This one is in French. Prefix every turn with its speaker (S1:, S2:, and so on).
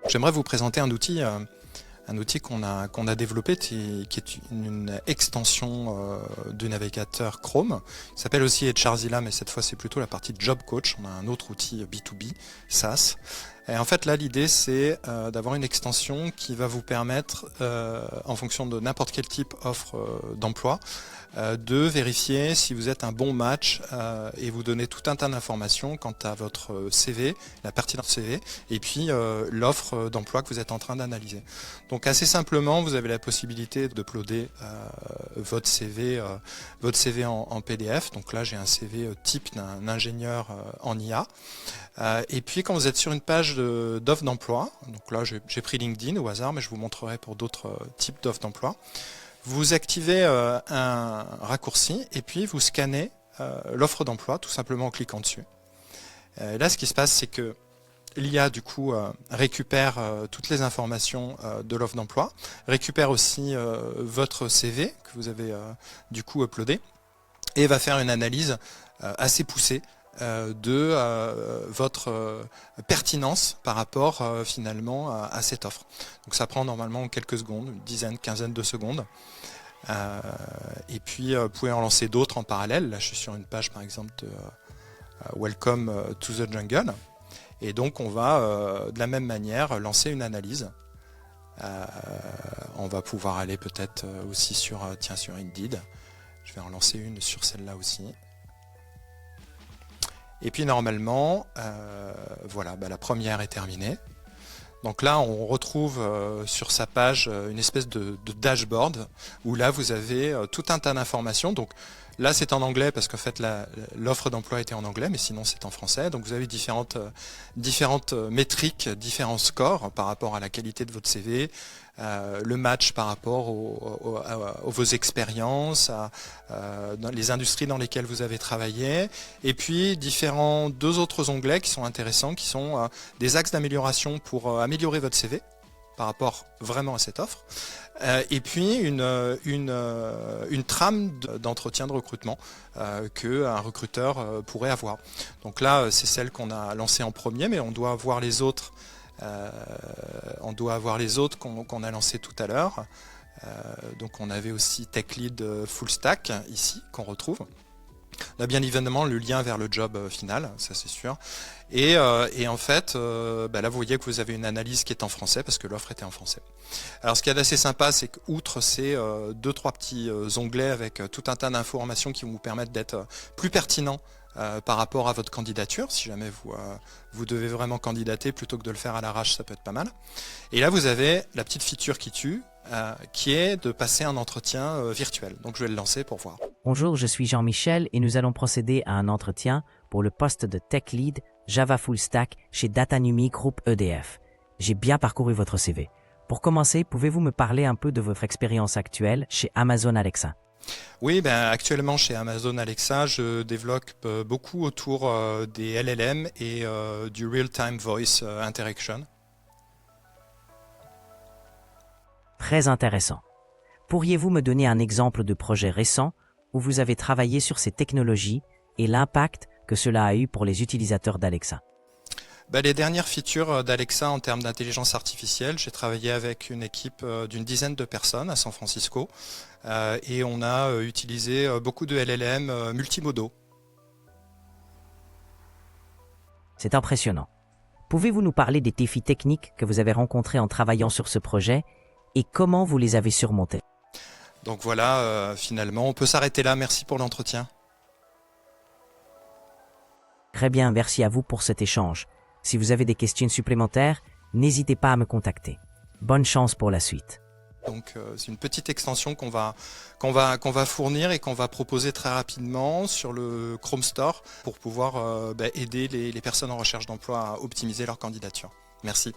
S1: J'aimerais vous présenter un outil qu'on a développé qui est une extension du navigateur Chrome. Il s'appelle aussi Charzilla, mais cette fois c'est plutôt la partie Job Coach. On a un autre outil B2B, SaaS. Et en fait là l'idée c'est d'avoir une extension qui va vous permettre, en fonction de n'importe quel type d'offre d'emploi, de vérifier si vous êtes un bon match et vous donner tout un tas d'informations quant à votre CV, la pertinence CV, et puis l'offre d'emploi que vous êtes en train d'analyser. Donc assez simplement, vous avez la possibilité d'uploader votre CV en PDF. Donc là j'ai un CV type d'un ingénieur en IA. Et puis quand vous êtes sur une page d'offre d'emploi, donc là j'ai pris LinkedIn au hasard, mais je vous montrerai pour d'autres types d'offres d'emploi. Vous activez un raccourci et puis vous scannez l'offre d'emploi tout simplement en cliquant dessus. Là ce qui se passe c'est que l'IA du coup récupère toutes les informations de l'offre d'emploi, récupère aussi votre CV que vous avez du coup uploadé et va faire une analyse assez poussée de votre pertinence par rapport finalement à cette offre. Donc ça prend normalement quelques secondes, une dizaine, quinzaine de secondes. Et puis vous pouvez en lancer d'autres en parallèle. Là je suis sur une page par exemple de Welcome to the Jungle. Et donc on va de la même manière lancer une analyse. On va pouvoir aller peut-être aussi sur Indeed. Je vais en lancer une sur celle-là aussi. Et puis normalement, voilà, la première est terminée. Donc là, on retrouve sur sa page une espèce de dashboard où là, vous avez tout un tas d'informations. Donc là, c'est en anglais parce qu'en fait, l'offre d'emploi était en anglais, mais sinon, c'est en français. Donc vous avez différentes métriques, différents scores par rapport à la qualité de votre CV, le match par rapport vos expériences, dans les industries dans lesquelles vous avez travaillé, et puis deux autres onglets qui sont intéressants, qui sont des axes d'amélioration pour améliorer votre CV par rapport vraiment à cette offre, et puis une trame d'entretien de recrutement qu'un recruteur pourrait avoir. Donc là, c'est celle qu'on a lancée en premier, mais on doit avoir les autres. Qu'on a lancé tout à l'heure. Donc on avait aussi Tech Lead Full Stack ici qu'on retrouve. On a bien évidemment le lien vers le job final, ça c'est sûr. Et en fait, là vous voyez que vous avez une analyse qui est en français parce que l'offre était en français. Alors ce qui est assez sympa, c'est qu'outre ces 2-3 petits onglets avec tout un tas d'informations qui vont vous permettre d'être plus pertinent par rapport à votre candidature, si jamais vous devez vraiment candidater plutôt que de le faire à l'arrache, ça peut être pas mal. Et là vous avez la petite feature qui tue, qui est de passer un entretien virtuel. Donc je vais le lancer pour voir.
S2: Bonjour, je suis Jean-Michel et nous allons procéder à un entretien pour le poste de Tech Lead Java Full Stack chez Datanumi Group EDF. J'ai bien parcouru votre CV. Pour commencer, pouvez-vous me parler un peu de votre expérience actuelle chez Amazon Alexa?
S1: Oui, actuellement chez Amazon Alexa, je développe beaucoup autour des LLM et du Real-Time Voice Interaction.
S2: Très intéressant. Pourriez-vous me donner un exemple de projet récent où vous avez travaillé sur ces technologies et l'impact que cela a eu pour les utilisateurs d'Alexa?
S1: Les dernières features d'Alexa en termes d'intelligence artificielle, j'ai travaillé avec une équipe d'une dizaine de personnes à San Francisco et on a utilisé beaucoup de LLM multimodaux.
S2: C'est impressionnant. Pouvez-vous nous parler des défis techniques que vous avez rencontrés en travaillant sur ce projet et comment vous les avez surmontés?
S1: Donc voilà, finalement, on peut s'arrêter là. Merci pour l'entretien.
S2: Très bien, merci à vous pour cet échange. Si vous avez des questions supplémentaires, n'hésitez pas à me contacter. Bonne chance pour la suite.
S1: Donc c'est une petite extension qu'on va fournir et qu'on va proposer très rapidement sur le Chrome Store pour pouvoir aider les personnes en recherche d'emploi à optimiser leur candidature. Merci.